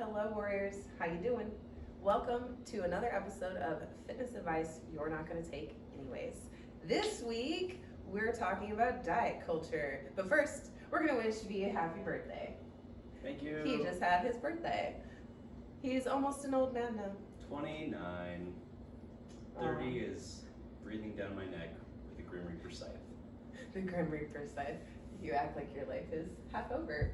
Hello warriors, how you doing? Welcome to another episode of Fitness Advice You're Not Going to Take Anyways. This week, we're talking about diet culture. But first, we're going to wish V a happy birthday. Thank you. He just had his birthday. He's almost an old man now. 29. 30 is breathing down my neck with the Grim Reaper scythe. The Grim Reaper side. You act like your life is half over.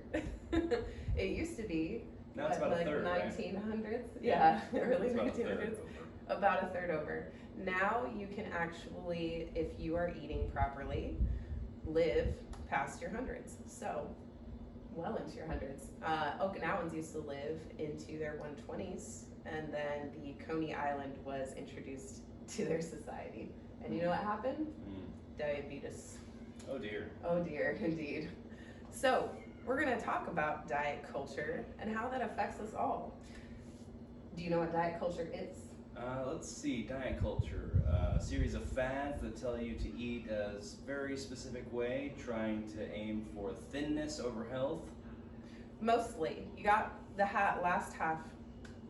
It used to be. Now it's about like a third, 1900s? right? Yeah, early It's about a 1900s. third over. About a third over. Now you can actually, if you are eating properly, live past your hundreds. So, well into your hundreds. Okinawans used to live into their 120s, and then the Coney Island was introduced to their society. And you know what happened? Diabetes. Oh dear. Oh dear, indeed. So, we're going to talk about diet culture and how that affects us all. Do you know what diet culture is? Let's see, diet culture. A series of fads that tell you to eat a very specific way, trying to aim for thinness over health. Mostly. You got the last half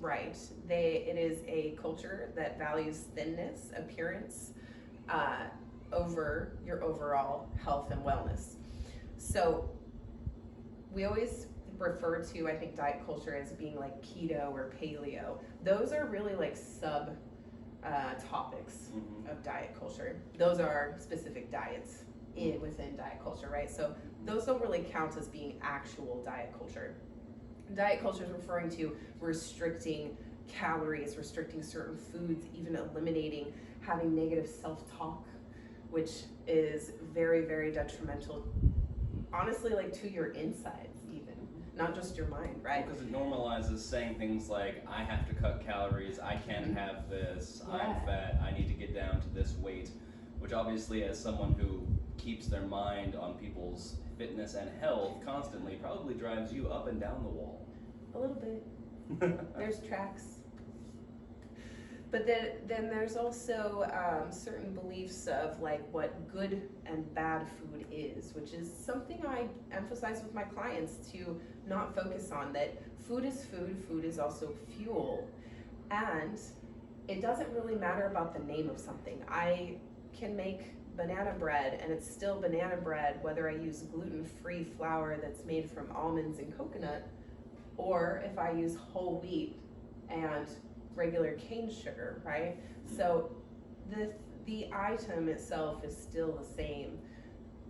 right. It is a culture that values thinness, appearance, over your overall health and wellness. So we always refer to, I think, diet culture as being like keto or paleo. Those are really like sub topics of diet culture. Those are specific diets within diet culture, right? So those don't really count as being actual diet culture. Diet culture is referring to restricting calories, restricting certain foods, even eliminating, having negative self-talk, which is very, very detrimental, honestly, like to your insides even, not just your mind, right? Because it normalizes saying things like, I have to cut calories, I can't have this, I'm fat, I need to get down to this weight, which obviously as someone who keeps their mind on people's fitness and health constantly probably drives you up and down the wall. A little bit. There's tracks. But then there's also certain beliefs of like what good and bad food is, which is something I emphasize with my clients to not focus on, that food is food, food is also fuel. And it doesn't really matter about the name of something. I can make banana bread and it's still banana bread whether I use gluten-free flour that's made from almonds and coconut, or if I use whole wheat and regular cane sugar, right? So the item itself is still the same.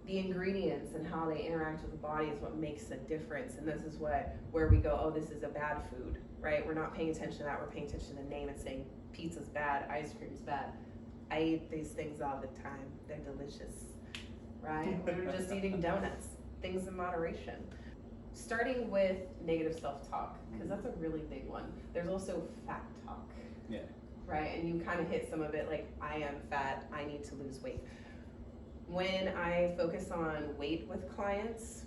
The ingredients and how they interact with the body is what makes a difference. And this is where we go, oh, this is a bad food, right? We're not paying attention to that. We're paying attention to the name and saying pizza's bad, ice cream's bad. I eat these things all the time. They're delicious, right? We're just eating donuts, things in moderation. Starting with negative self-talk, because that's a really big one. There's also fat talk. Yeah. Right, and you kind of hit some of it, like, I am fat, I need to lose weight. When I focus on weight with clients,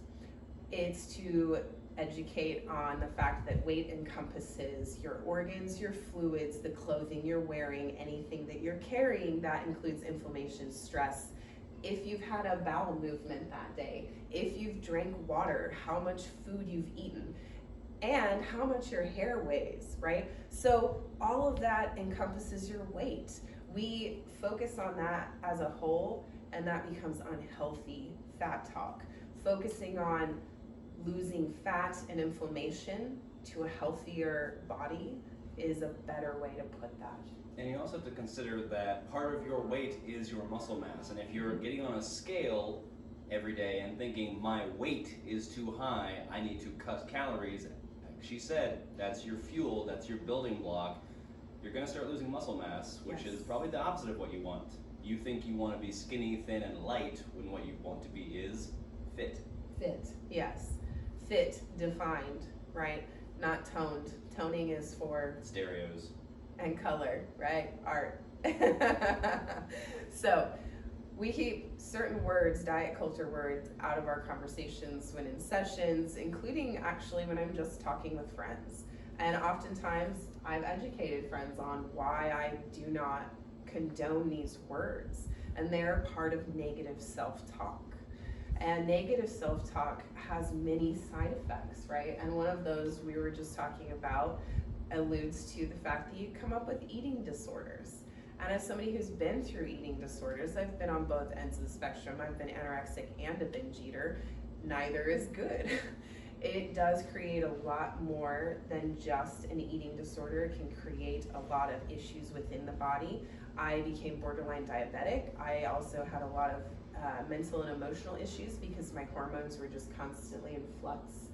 it's to educate on the fact that weight encompasses your organs, your fluids, the clothing you're wearing, anything that you're carrying. That includes inflammation, stress. If you've had a bowel movement that day, if you've drank water, how much food you've eaten, and how much your hair weighs, right? So all of that encompasses your weight. We focus on that as a whole, and that becomes unhealthy fat talk. Focusing on losing fat and inflammation to a healthier body is a better way to put that. And you also have to consider that part of your weight is your muscle mass. And if you're getting on a scale every day and thinking, my weight is too high, I need to cut calories, like she said, that's your fuel, that's your building block, you're going to start losing muscle mass, which is probably the opposite of what you want. You think you want to be skinny, thin, and light, when what you want to be is fit. Fit, yes. Fit, defined, right? Not toned. Toning is for Stereos. and color, right? Art. So we keep certain words, diet culture words, out of our conversations when in sessions, including actually when I'm just talking with friends. And oftentimes I've educated friends on why I do not condone these words, and they're part of negative self-talk. And negative self-talk has many side effects, right? And one of those we were just talking about alludes to the fact that you come up with eating disorders. And as somebody who's been through eating disorders, I've been on both ends of the spectrum. I've been anorexic and a binge eater. Neither is good. It does create a lot more than just an eating disorder. It can create a lot of issues within the body. I became borderline diabetic. I also had a lot of mental and emotional issues because my hormones were just constantly in flux.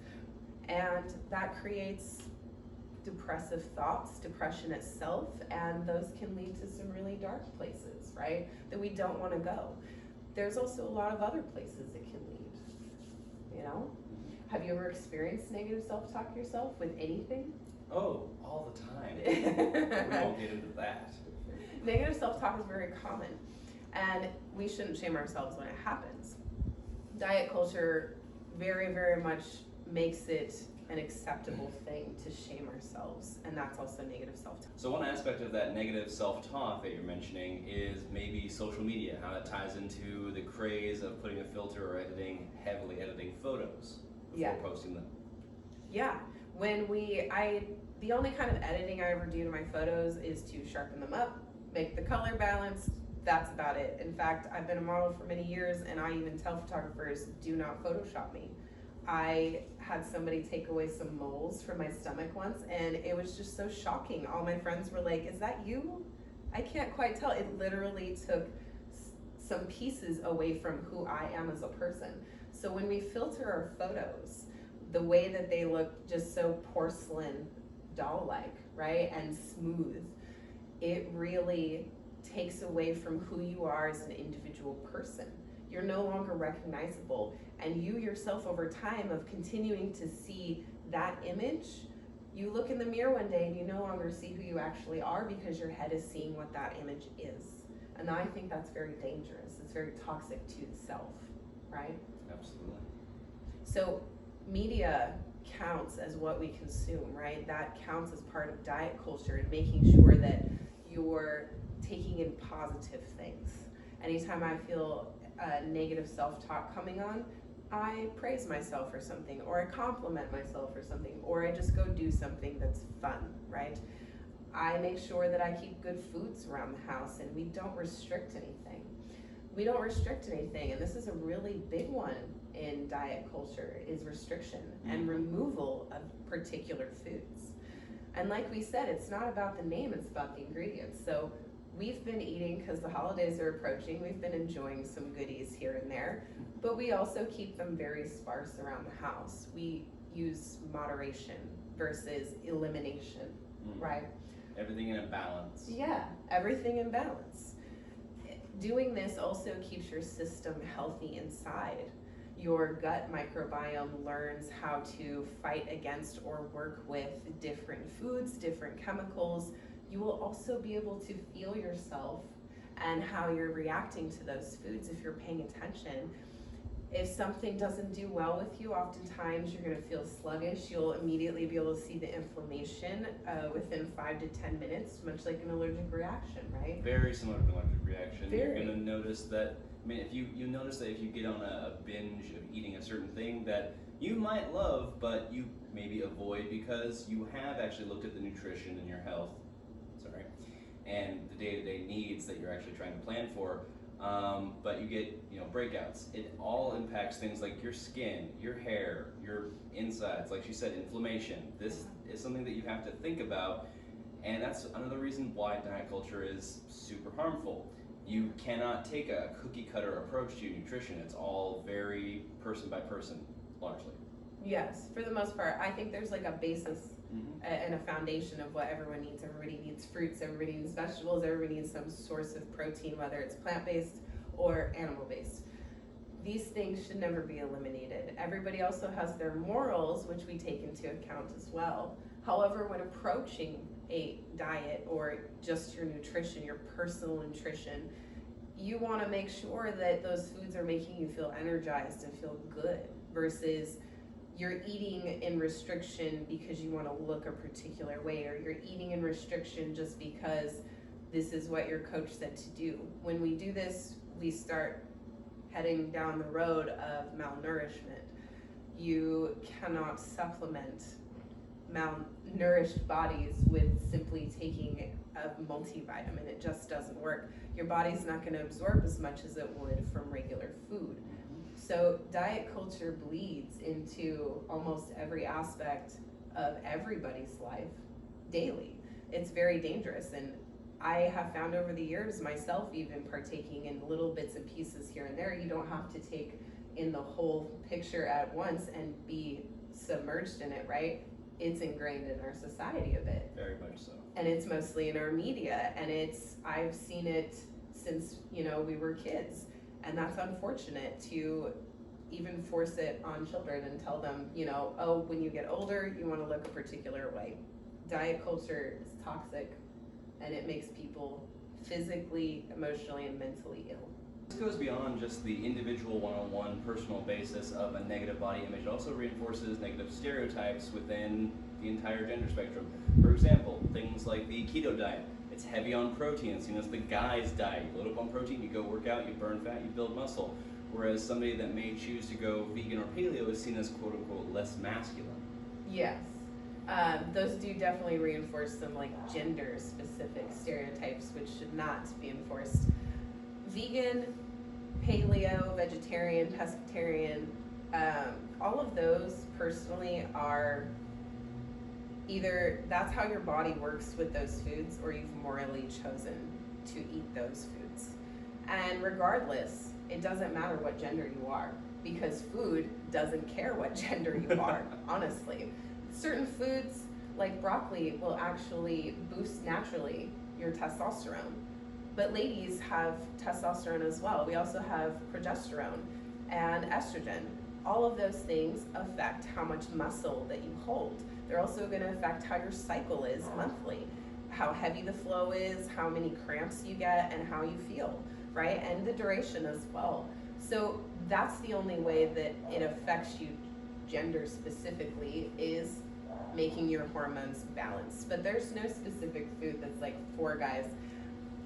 And that creates depressive thoughts, depression itself, and those can lead to some really dark places, right? That we don't want to go. There's also a lot of other places it can lead, you know? Have you ever experienced negative self-talk yourself with anything? Oh, all the time. We won't get into that. Negative self-talk is very common, and we shouldn't shame ourselves when it happens. Diet culture very, very much makes it an acceptable thing to shame ourselves, and that's also negative self-talk. So one aspect of that negative self-talk that you're mentioning is maybe social media, how that ties into the craze of putting a filter or heavily editing photos before posting them. Yeah, the only kind of editing I ever do to my photos is to sharpen them up, make the color balanced. That's about it. In fact, I've been a model for many years, and I even tell photographers, do not Photoshop me. I had somebody take away some moles from my stomach once, and it was just so shocking. All my friends were like, is that you? I can't quite tell. It literally took some pieces away from who I am as a person. So when we filter our photos, the way that they look just so porcelain doll-like, right, and smooth, it really takes away from who you are as an individual person. You're no longer recognizable, and you yourself, over time of continuing to see that image, you look in the mirror one day and you no longer see who you actually are because your head is seeing what that image is. And I think that's very dangerous. It's very toxic to the self, right? Absolutely. So media counts as what we consume, right? That counts as part of diet culture and making sure that you're taking in positive things. Anytime I feel negative self-talk coming on, I praise myself for something, or I compliment myself for something, or I just go do something that's fun, right? I make sure that I keep good foods around the house, and we don't restrict anything. We don't restrict anything, and this is a really big one in diet culture, is restriction and removal of particular foods. And like we said, it's not about the name, it's about the ingredients. So we've been eating, because the holidays are approaching, we've been enjoying some goodies here and there, but we also keep them very sparse around the house. We use moderation versus elimination, right? Everything in a balance. Yeah, everything in balance. Doing this also keeps your system healthy inside. Your gut microbiome learns how to fight against or work with different foods, different chemicals. You will also be able to feel yourself and how you're reacting to those foods if you're paying attention. If something doesn't do well with you, oftentimes you're going to feel sluggish. You'll immediately be able to see the inflammation within 5 to 10 minutes, much like an allergic reaction, right? Very similar to an allergic reaction. Very. You're going to notice that, I mean, if you notice that if you get on a binge of eating a certain thing that you might love, but you maybe avoid because you have actually looked at the nutrition and your health, and the day-to-day needs that you're actually trying to plan for, but you get breakouts. It all impacts things like your skin, your hair, your insides, like she said, inflammation. This is something that you have to think about, and that's another reason why diet culture is super harmful. You cannot take a cookie-cutter approach to nutrition. It's all very person by person, largely. Yes, for the most part. I think there's like a basis and a foundation of what everyone needs. Everybody needs fruits, everybody needs vegetables, everybody needs some source of protein, whether it's plant-based or animal-based. These things should never be eliminated. Everybody also has their morals, which we take into account as well. However, when approaching a diet or just your nutrition, your personal nutrition, you want to make sure that those foods are making you feel energized and feel good versus you're eating in restriction because you want to look a particular way, or you're eating in restriction just because this is what your coach said to do. When we do this, we start heading down the road of malnourishment. You cannot supplement malnourished bodies with simply taking a multivitamin. It just doesn't work. Your body's not going to absorb as much as it would from regular food. So diet culture bleeds into almost every aspect of everybody's life daily. It's very dangerous, and I have found over the years, myself even partaking in little bits and pieces here and there. You don't have to take in the whole picture at once and be submerged in it, right? It's ingrained in our society a bit. Very much so. And it's mostly in our media, and I've seen it since, we were kids. And that's unfortunate to even force it on children and tell them, oh, when you get older, you want to look a particular way. Diet culture is toxic, and it makes people physically, emotionally, and mentally ill. This goes beyond just the individual one-on-one personal basis of a negative body image. It also reinforces negative stereotypes within the entire gender spectrum. For example, things like the keto diet. It's heavy on protein. It's seen as the guy's diet. You load up on protein, you go work out, you burn fat, you build muscle. Whereas somebody that may choose to go vegan or paleo is seen as quote-unquote less masculine. Yes. Those do definitely reinforce some gender-specific stereotypes, which should not be enforced. Vegan, paleo, vegetarian, pescatarian, all of those personally are either that's how your body works with those foods, or you've morally chosen to eat those foods. And regardless, it doesn't matter what gender you are, because food doesn't care what gender you are, honestly. Certain foods, like broccoli, will actually boost naturally your testosterone. But ladies have testosterone as well. We also have progesterone and estrogen. All of those things affect how much muscle that you hold. They're also going to affect how your cycle is monthly, how heavy the flow is, how many cramps you get, and how you feel, right? And the duration as well. So that's the only way that it affects you gender specifically, is making your hormones balanced. But there's no specific food that's for guys.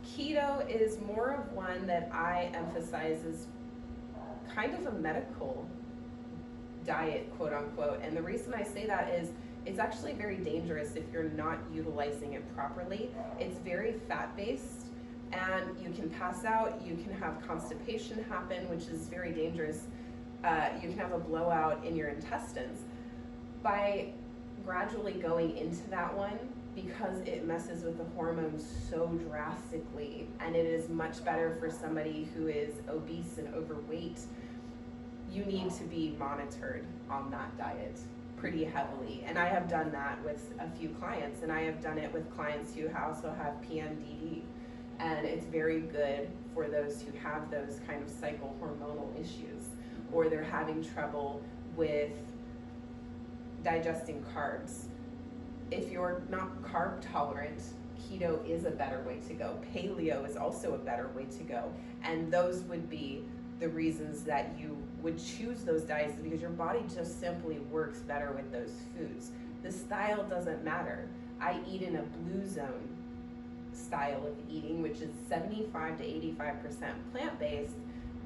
Keto is more of one that I emphasize as kind of a medical diet, quote unquote. And the reason I say that is it's actually very dangerous if you're not utilizing it properly. It's very fat-based, and you can pass out, you can have constipation happen, which is very dangerous. You can have a blowout in your intestines. By gradually going into that one, because it messes with the hormones so drastically, and it is much better for somebody who is obese and overweight, you need to be monitored on that diet pretty heavily. And I have done that with a few clients, and I have done it with clients who also have PMDD. And it's very good for those who have those kind of cycle hormonal issues, or they're having trouble with digesting carbs. If you're not carb tolerant, keto is a better way to go. Paleo is also a better way to go. And those would be the reasons that you would choose those diets, because your body just simply works better with those foods. The style doesn't matter. I eat in a blue zone style of eating, which is 75 to 85% plant-based,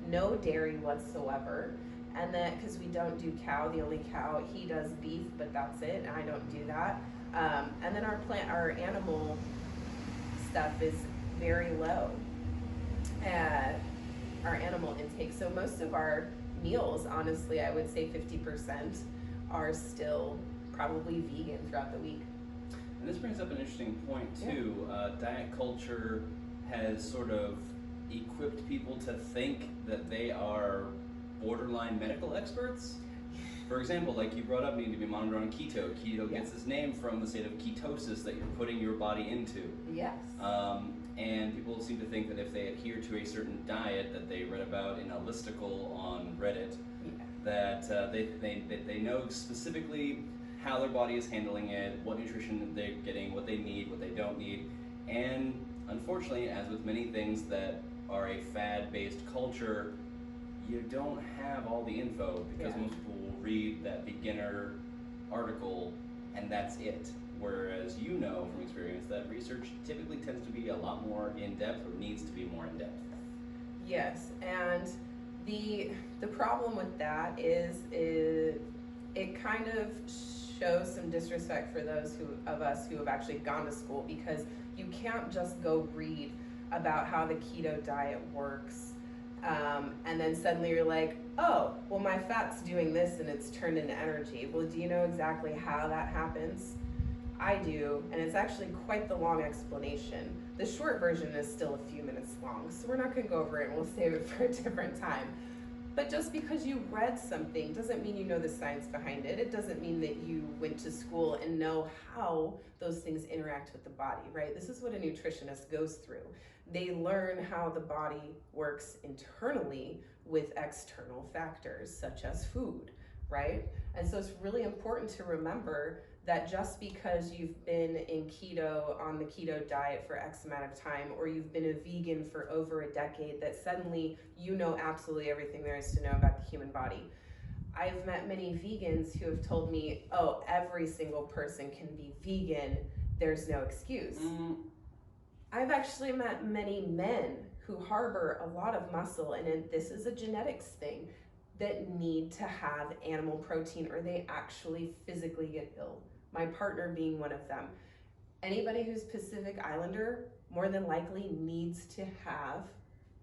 no dairy whatsoever. And then, because we don't do cow, the only cow, he does beef, but that's it, and I don't do that. And then our animal stuff is very low, our animal intake. So most of our meals, honestly, I would say 50% are still probably vegan throughout the week. And this brings up an interesting point too. Diet culture has sort of equipped people to think that they are borderline medical experts. For example, like you brought up, needing to be monitored on keto. Keto gets its name from the state of ketosis that you're putting your body into. Yes. And people seem to think that if they adhere to a certain diet that they read about in a listicle on Reddit, that they know specifically how their body is handling it, what nutrition they're getting, what they need, what they don't need. And unfortunately, as with many things that are a fad-based culture, you don't have all the info, because most people will read that beginner article and that's it. Whereas you know from experience that research typically tends to be a lot more in-depth, or needs to be more in-depth. Yes, and The problem with that is it kind of shows some disrespect for those of us who have actually gone to school, because you can't just go read about how the keto diet works, and then suddenly you're like, oh, well, my fat's doing this and it's turned into energy. Well, do you know exactly how that happens? I do, and it's actually quite the long explanation. The short version is still a few minutes long, so we're not going to go over it, and we'll save it for a different time. But just because you read something doesn't mean you know the science behind it. It doesn't mean that you went to school and know how those things interact with the body, right? This is what a nutritionist goes through. They learn how the body works internally with external factors, such as food, right? And so it's really important to remember that just because you've been in keto, on the keto diet for X amount of time, or you've been a vegan for over a decade, that suddenly you know absolutely everything there is to know about the human body. I've met many vegans who have told me, oh, every single person can be vegan, there's no excuse. I've actually met many men who harbor a lot of muscle, and this is a genetics thing, that need to have animal protein or they actually physically get ill. My partner being one of them. Anybody who's Pacific Islander more than likely needs to have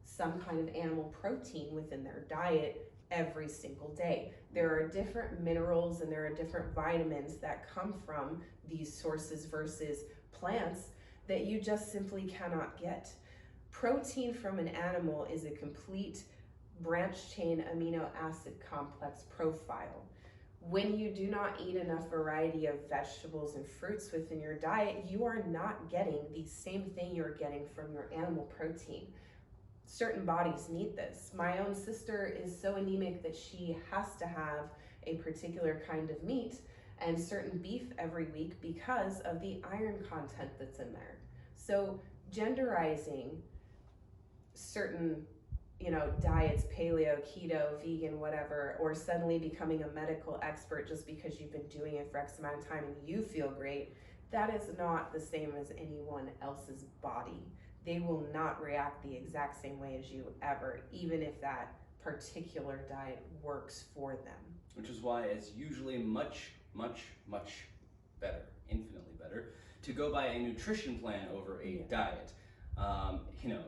some kind of animal protein within their diet every single day. There are different minerals and there are different vitamins that come from these sources versus plants that you just simply cannot get. Protein from an animal is a complete branch chain amino acid complex profile. When you do not eat enough variety of vegetables and fruits within your diet, you are not getting the same thing you're getting from your animal protein. Certain bodies need this. My own sister is so anemic that she has to have a particular kind of meat and certain beef every week because of the iron content that's in there. So genderizing certain diets, paleo, keto, vegan, whatever, or suddenly becoming a medical expert just because you've been doing it for X amount of time and you feel great, that is not the same as anyone else's body. They will not react the exact same way as you ever, even if that particular diet works for them. Which is why it's usually much, much, much better, infinitely better, to go by a nutrition plan over a diet.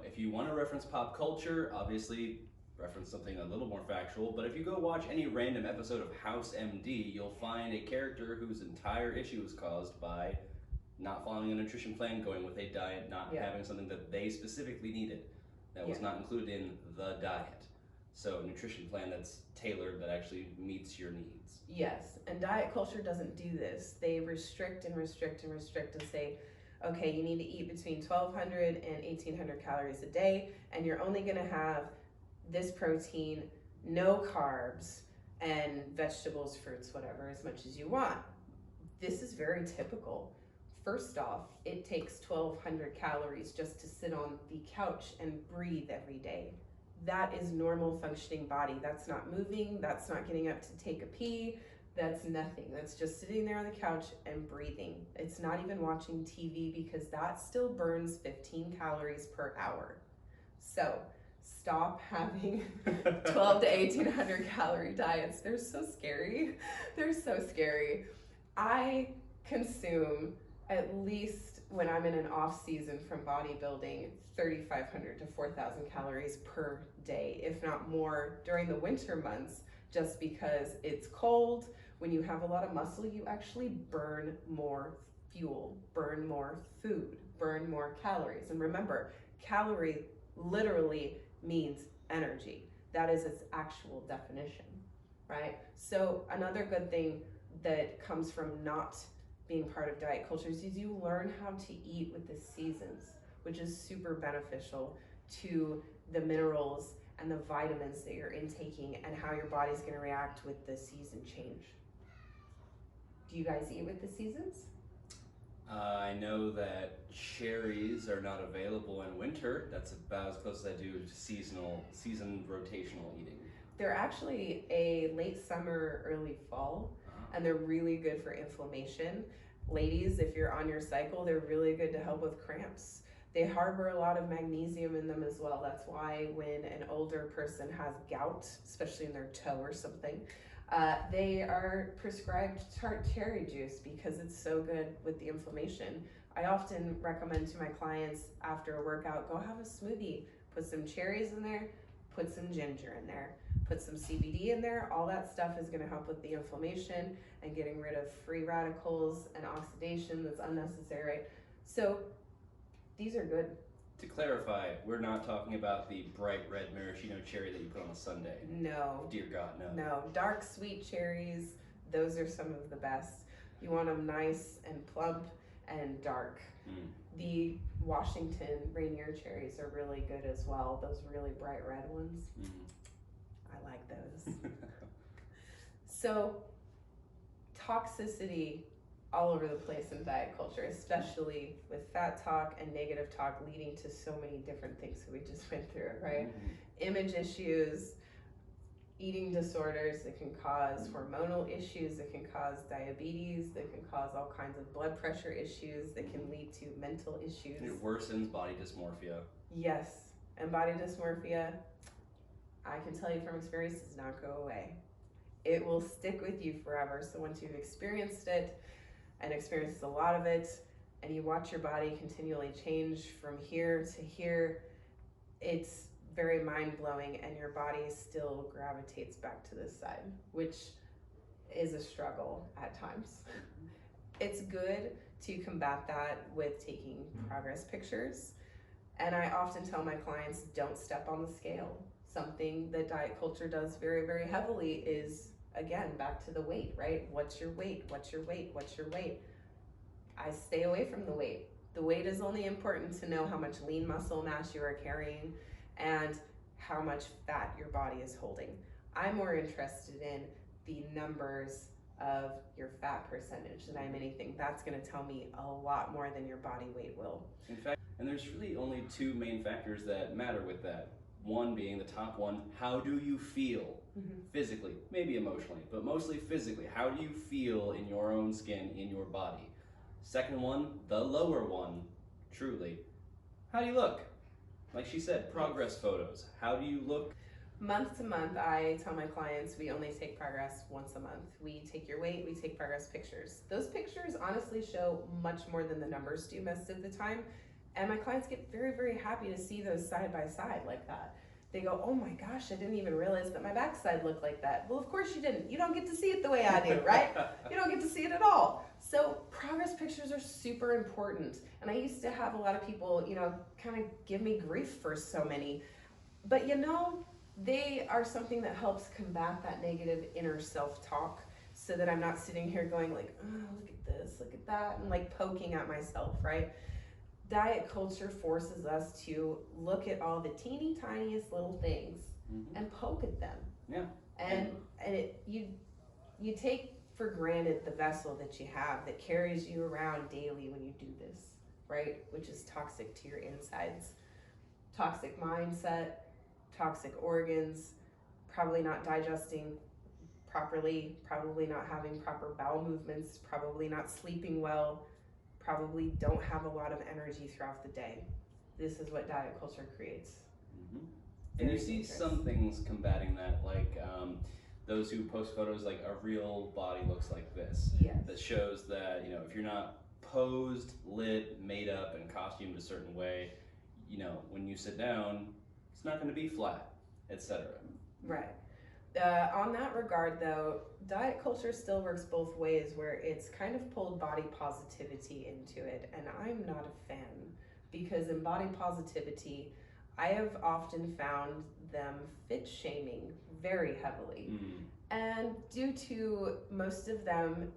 If you want to reference pop culture, obviously reference something a little more factual, but if you go watch any random episode of House MD, you'll find a character whose entire issue is caused by not following a nutrition plan, going with a diet, not having something that they specifically needed that was not included in the diet. So a nutrition plan that's tailored, that actually meets your needs. Yes, and diet culture doesn't do this. They restrict and restrict and restrict and say, okay, you need to eat between 1,200 and 1,800 calories a day, and you're only gonna have this protein, no carbs, and vegetables, fruits, whatever, as much as you want. This is very typical. First off, it takes 1,200 calories just to sit on the couch and breathe every day. That is normal functioning body. That's not moving, that's not getting up to take a pee, that's nothing. That's just sitting there on the couch and breathing. It's not even watching TV, because that still burns 15 calories per hour. So stop having 12 to 1,800 calorie diets. They're so scary. They're so scary. I consume, at least when I'm in an off season from bodybuilding, 3,500 to 4,000 calories per day, if not more, during the winter months, just because it's cold. When you have a lot of muscle, you actually burn more fuel, burn more food, burn more calories. And remember, calorie literally means energy. That is its actual definition, right? So another good thing that comes from not being part of diet culture is you learn how to eat with the seasons, which is super beneficial to the minerals and the vitamins that you're intaking and how your body's going to react with the season change. Do you guys eat with the seasons? I know that cherries are not available in winter. That's about as close as I do to season rotational eating. They're actually a late summer, early fall, and they're really good for inflammation. Ladies, if you're on your cycle, they're really good to help with cramps. They harbor a lot of magnesium in them as well. That's why when an older person has gout, especially in their toe or something, they are prescribed tart cherry juice because it's so good with the inflammation. I often recommend to my clients after a workout, go have a smoothie, put some cherries in there, put some ginger in there, put some CBD in there. All that stuff is going to help with the inflammation and getting rid of free radicals and oxidation that's unnecessary. So these are good. To clarify, we're not talking about the bright red maraschino cherry that you put on a sundae. No. Dear God, no. No, dark sweet cherries, those are some of the best. You want them nice and plump and dark. The Washington Rainier cherries are really good as well, those really bright red ones. I like those. So, toxicity all over the place in diet culture, especially with fat talk and negative talk leading to so many different things that we just went through, right? Image issues, eating disorders that can cause hormonal issues, that can cause diabetes, that can cause all kinds of blood pressure issues, that can lead to mental issues. It worsens body dysmorphia. Yes, and body dysmorphia, I can tell you from experience, does not go away. It will stick with you forever. So once you've experienced it and experienced a lot of it, and you watch your body continually change from here to here, it's very mind-blowing, and your body still gravitates back to this side, which is a struggle at times. It's good to combat that with taking progress pictures, and I often tell my clients, don't step on the scale. Something that diet culture does very, very heavily is, again, back to the weight, right? What's your weight? What's your weight? What's your weight? I stay away from the weight. The weight is only important to know how much lean muscle mass you are carrying and how much fat your body is holding. I'm more interested in the numbers of your fat percentage than I'm anything. That's gonna tell me a lot more than your body weight will. In fact, and there's really only two main factors that matter with that. One being the top one, how do you feel physically, maybe emotionally, but mostly physically. How do you feel in your own skin, in your body? Second one, the lower one, truly, how do you look? Like she said, progress photos. How do you look? Month to month, I tell my clients we only take progress once a month. We take your weight, we take progress pictures. Those pictures honestly show much more than the numbers do most of the time. And my clients get very, very happy to see those side by side like that. They go, oh my gosh, I didn't even realize that my backside looked like that. Well, of course you didn't. You don't get to see it the way I do, right? You don't get to see it at all. So progress pictures are super important. And I used to have a lot of people, kind of give me grief for so many. But they are something that helps combat that negative inner self-talk so that I'm not sitting here going like, oh, look at this, look at that, and like poking at myself, right? Diet culture forces us to look at all the teeny tiniest little things and poke at them. Yeah. And you take for granted the vessel that you have that carries you around daily when you do this, right? Which is toxic to your insides. Toxic mindset, toxic organs, probably not digesting properly, probably not having proper bowel movements, probably not sleeping well, probably don't have a lot of energy throughout the day. This is what diet culture creates. And you see some things combating that, like those who post photos like a real body looks like this. Yes. That shows that, if you're not posed, lit, made up, and costumed a certain way, when you sit down, it's not going to be flat, etc. Right. On that regard, though, diet culture still works both ways, where it's kind of pulled body positivity into it, and I'm not a fan, because in body positivity, I have often found them fit shaming very heavily. And due to most of them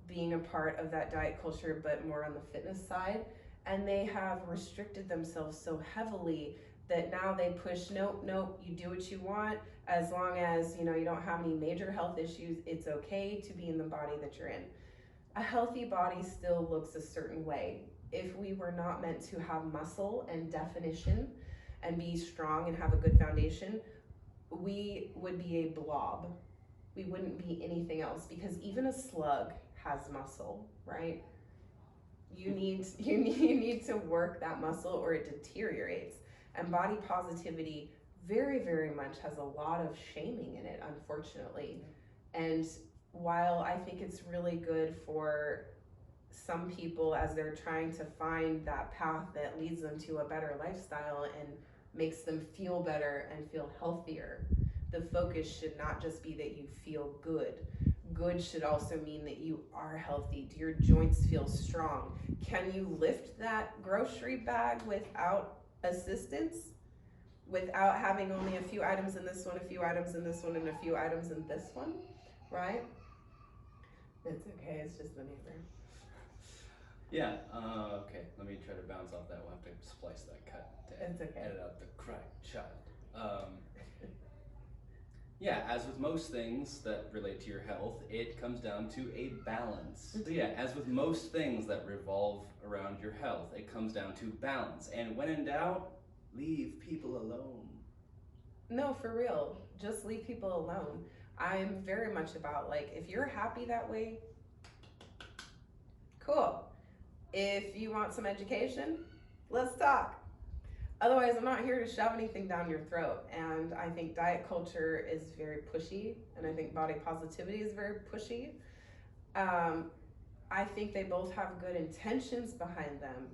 being a part of that diet culture, but more on the fitness side, and they have restricted themselves so heavily that now they push, nope, you do what you want, as long as you don't have any major health issues, it's okay to be in the body that you're in. A healthy body still looks a certain way. If we were not meant to have muscle and definition and be strong and have a good foundation, we would be a blob. We wouldn't be anything else, because even a slug has muscle, right? You need to work that muscle or it deteriorates. And body positivity very, very much has a lot of shaming in it, unfortunately. And while I think it's really good for some people as they're trying to find that path that leads them to a better lifestyle and makes them feel better and feel healthier, the focus should not just be that you feel good. Good should also mean that you are healthy. Do your joints feel strong? Can you lift that grocery bag without assistance? Without having only a few items in this one, a few items in this one, and a few items in this one, right? It's okay, it's just the neighbor. Yeah, okay, let me try to bounce off that. We'll have to splice that cut to It's okay. edit out the crying child. Yeah, as with most things that relate to your health, it comes down to a balance. So yeah, as with most things that revolve around your health, it comes down to balance. And when in doubt, leave people alone. No, for real, just leave people alone. I'm very much about, like, if you're happy that way, cool. If you want some education, let's talk. Otherwise, I'm not here to shove anything down your throat. And I think diet culture is very pushy, and I think body positivity is very pushy. I think they both have good intentions behind them.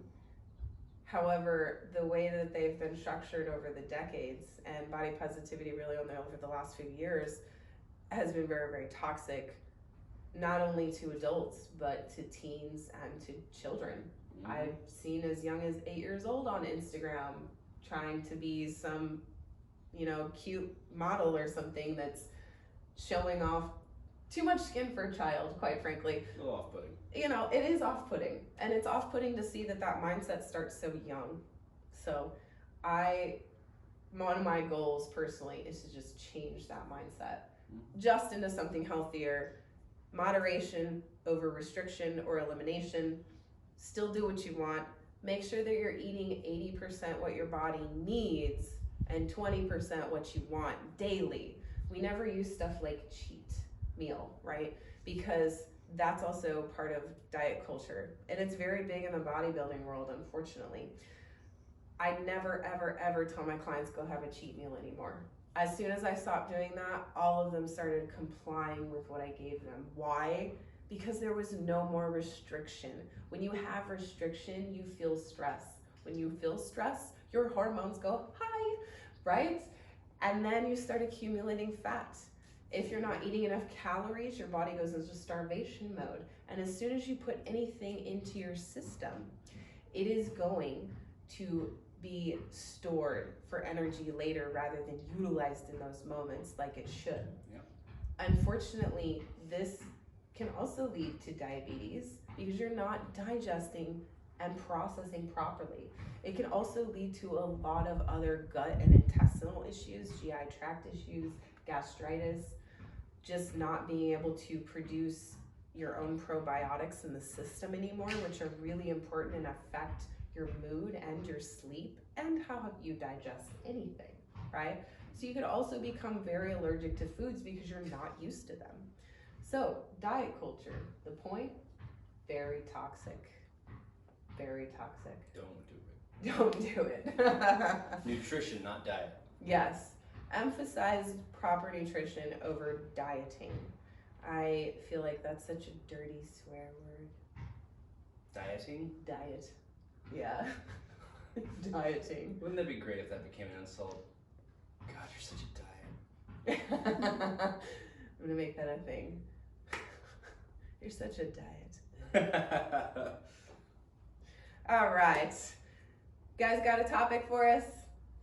However, the way that they've been structured over the decades, and body positivity really only over the last few years, has been very, very toxic, not only to adults, but to teens and to children. I've seen as young as 8 years old on Instagram trying to be some, cute model or something that's showing off too much skin for a child, quite frankly. A little off-putting. It is off-putting. And it's off-putting to see that mindset starts so young. So one of my goals personally is to just change that mindset just into something healthier. Moderation over restriction or elimination. Still do what you want. Make sure that you're eating 80% what your body needs and 20% what you want daily. We never use stuff like cheat meal, right? Because that's also part of diet culture. And it's very big in the bodybuilding world, unfortunately. I never, ever, ever tell my clients go have a cheat meal anymore. As soon as I stopped doing that, all of them started complying with what I gave them. Why? Because there was no more restriction. When you have restriction, you feel stress. When you feel stress, your hormones go high, right? And then you start accumulating fat. If you're not eating enough calories, your body goes into starvation mode. And as soon as you put anything into your system, it is going to be stored for energy later rather than utilized in those moments like it should. Yep. Unfortunately, this can also lead to diabetes because you're not digesting and processing properly. It can also lead to a lot of other gut and intestinal issues, GI tract issues, gastritis, just not being able to produce your own probiotics in the system anymore, which are really important and affect your mood and your sleep and how you digest anything, right? So you could also become very allergic to foods because you're not used to them. So diet culture, the point, very toxic, very toxic. Don't do it. Don't do it. Nutrition, not diet. Yes, emphasize proper nutrition over dieting. I feel like that's such a dirty swear word. Dieting? Diet. Yeah. Dieting. Wouldn't that be great if that became an insult? God, you're such a diet. I'm gonna make that a thing. You're such a diet. All right. Guys, got a topic for us?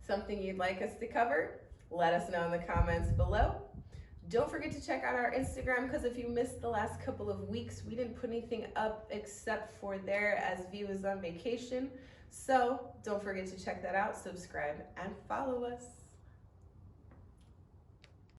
Something you'd like us to cover? Let us know in the comments below. Don't forget to check out our Instagram because if you missed the last couple of weeks, we didn't put anything up except for there as V was on vacation. So don't forget to check that out, subscribe, and follow us.